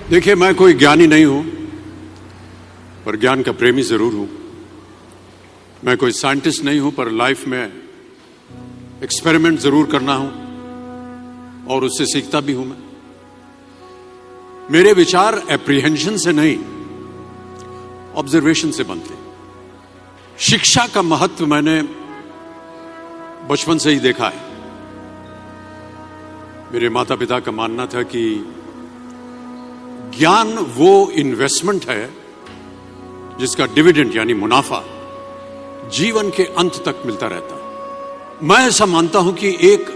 देखिए, मैं कोई ज्ञानी नहीं हूं, पर ज्ञान का प्रेमी जरूर हूं। मैं कोई साइंटिस्ट नहीं हूं, पर लाइफ में एक्सपेरिमेंट जरूर करना हूं और उससे सीखता भी हूं। मेरे विचार एप्रीहेंशन से नहीं, ऑब्जर्वेशन से बनते। शिक्षा का महत्व मैंने बचपन से ही देखा है। मेरे माता पिता का मानना था कि ज्ञान वो इन्वेस्टमेंट है जिसका डिविडेंड यानी मुनाफा जीवन के अंत तक मिलता रहता है। मैं ऐसा मानता हूं कि एक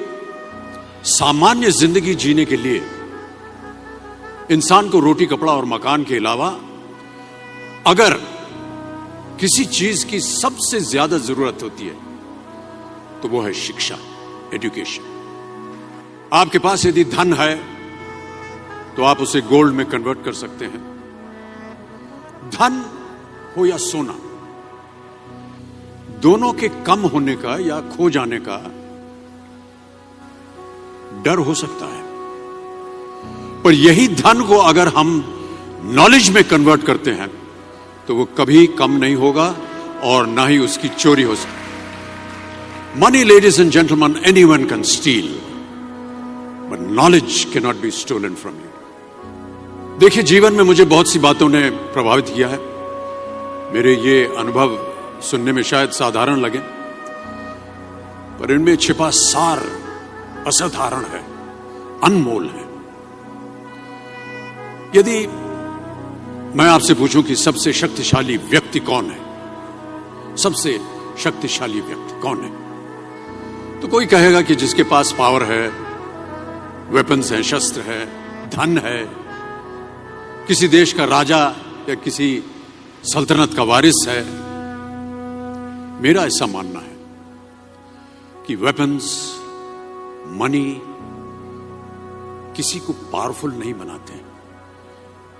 सामान्य जिंदगी जीने के लिए इंसान को रोटी कपड़ा और मकान के अलावा अगर किसी चीज की सबसे ज्यादा जरूरत होती है तो वो है शिक्षा, एजुकेशन। आपके पास यदि धन है तो आप उसे गोल्ड में कन्वर्ट कर सकते हैं। धन हो या सोना, दोनों के कम होने का या खो जाने का डर हो सकता है, पर यही धन को अगर हम नॉलेज में कन्वर्ट करते हैं तो वो कभी कम नहीं होगा और ना ही उसकी चोरी हो सकती। Money, ladies and gentleman, anyone can steal, but knowledge can not be stolen from you. देखिए, जीवन में मुझे बहुत सी बातों ने प्रभावित किया है। मेरे ये अनुभव सुनने में शायद साधारण लगे, पर इनमें छिपा सार असाधारण है, अनमोल है। यदि मैं आपसे पूछूं कि सबसे शक्तिशाली व्यक्ति कौन है, सबसे शक्तिशाली व्यक्ति कौन है, तो कोई कहेगा कि जिसके पास पावर है, वेपन्स है, शस्त्र है, धन है, किसी देश का राजा या किसी सल्तनत का वारिस है। मेरा ऐसा मानना है कि वेपन्स, मनी किसी को पावरफुल नहीं बनाते,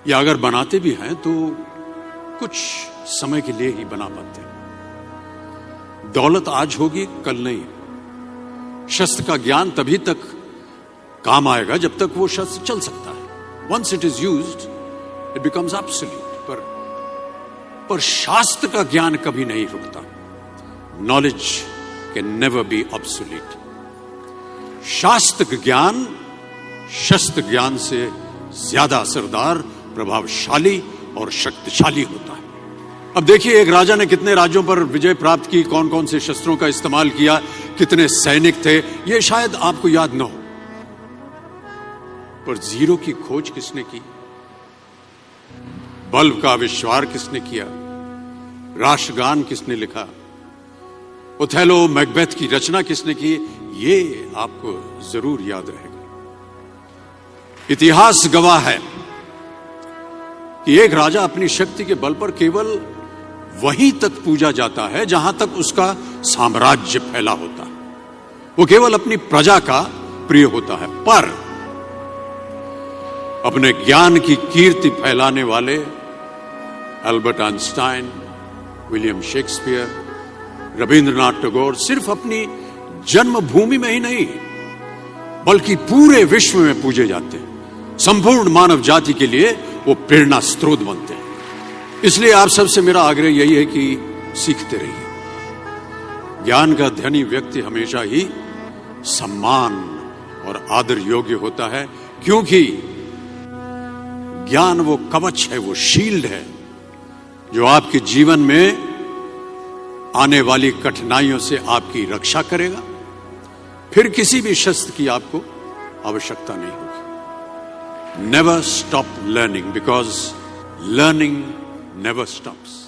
या अगर बनाते भी हैं तो कुछ समय के लिए ही बना पाते हैं। दौलत आज होगी, कल नहीं। शस्त्र का ज्ञान तभी तक काम आएगा जब तक वो शस्त्र चल सकता है। Once it is used it becomes absolute. पर शास्त्र का ज्ञान कभी नहीं रुकता। Knowledge can never be obsolete. शास्त्र ज्ञान शस्त्र ज्ञान से ज्यादा असरदार, प्रभावशाली और शक्तिशाली होता है। अब देखिए, एक राजा ने कितने राज्यों पर विजय प्राप्त की, कौन कौन से शस्त्रों का इस्तेमाल किया, कितने सैनिक थे, यह शायद आपको याद न हो, पर जीरो की खोज किसने की, बल्ब का आविष्कार किसने किया, राष्ट्रगान किसने लिखा, ओथेलो मैकबेथ की रचना किसने की, ये आपको जरूर याद रहेगा। इतिहास गवाह है कि एक राजा अपनी शक्ति के बल पर केवल वहीं तक पूजा जाता है जहां तक उसका साम्राज्य फैला होता है। वो केवल अपनी प्रजा का प्रिय होता है, पर अपने ज्ञान की कीर्ति फैलाने वाले Albert Einstein, William Shakespeare, Rabindranath Tagore सिर्फ अपनी जन्मभूमि में ही नहीं बल्कि पूरे विश्व में पूजे जाते हैं। संपूर्ण मानव जाति के लिए वो प्रेरणा स्रोत बनते हैं। इसलिए आप सबसे मेरा आग्रह यही है कि सीखते रहिए। ज्ञान का धनी व्यक्ति हमेशा ही सम्मान और आदर योग्य होता है, क्योंकि ज्ञान वो कवच है, वो शील्ड है जो आपके जीवन में आने वाली कठिनाइयों से आपकी रक्षा करेगा। फिर किसी भी शस्त्र की आपको आवश्यकता नहीं होगी। Never stop learning, because learning never stops.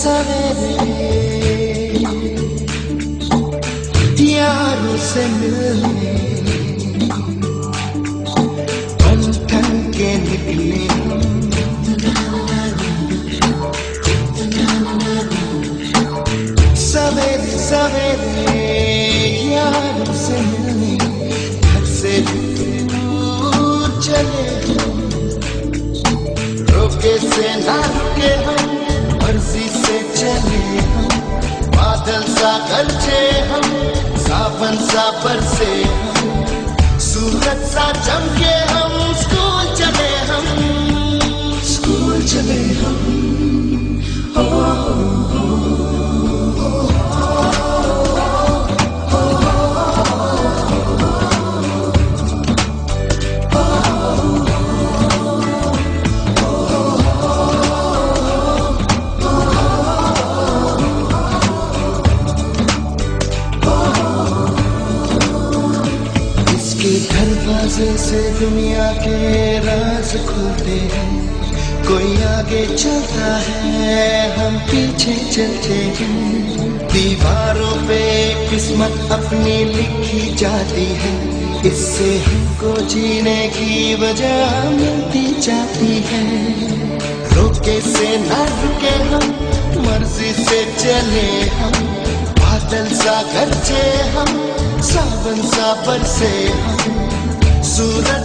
सवेरे यारों से मिलने बन ठन के निकले सवेरे सवेरे यारों से मिलने घर से दूर चले रोके से ना रुके हम मर्जी से चले हम बादल सा गरजे हम सावन सा बरसे हम सूरज सा चमके हम स्कूल चले हम दरवाजे से दुनिया के राज खुलते हैं कोई आगे चलता है हम पीछे चलते हैं दीवारों पे किस्मत अपनी लिखी जाती है इससे हमको जीने की वजह मिलती जाती है रोके से ना रुके हम मर्जी से चले हम बादल सा गरजे हम सावन सा बरसे हम सूरज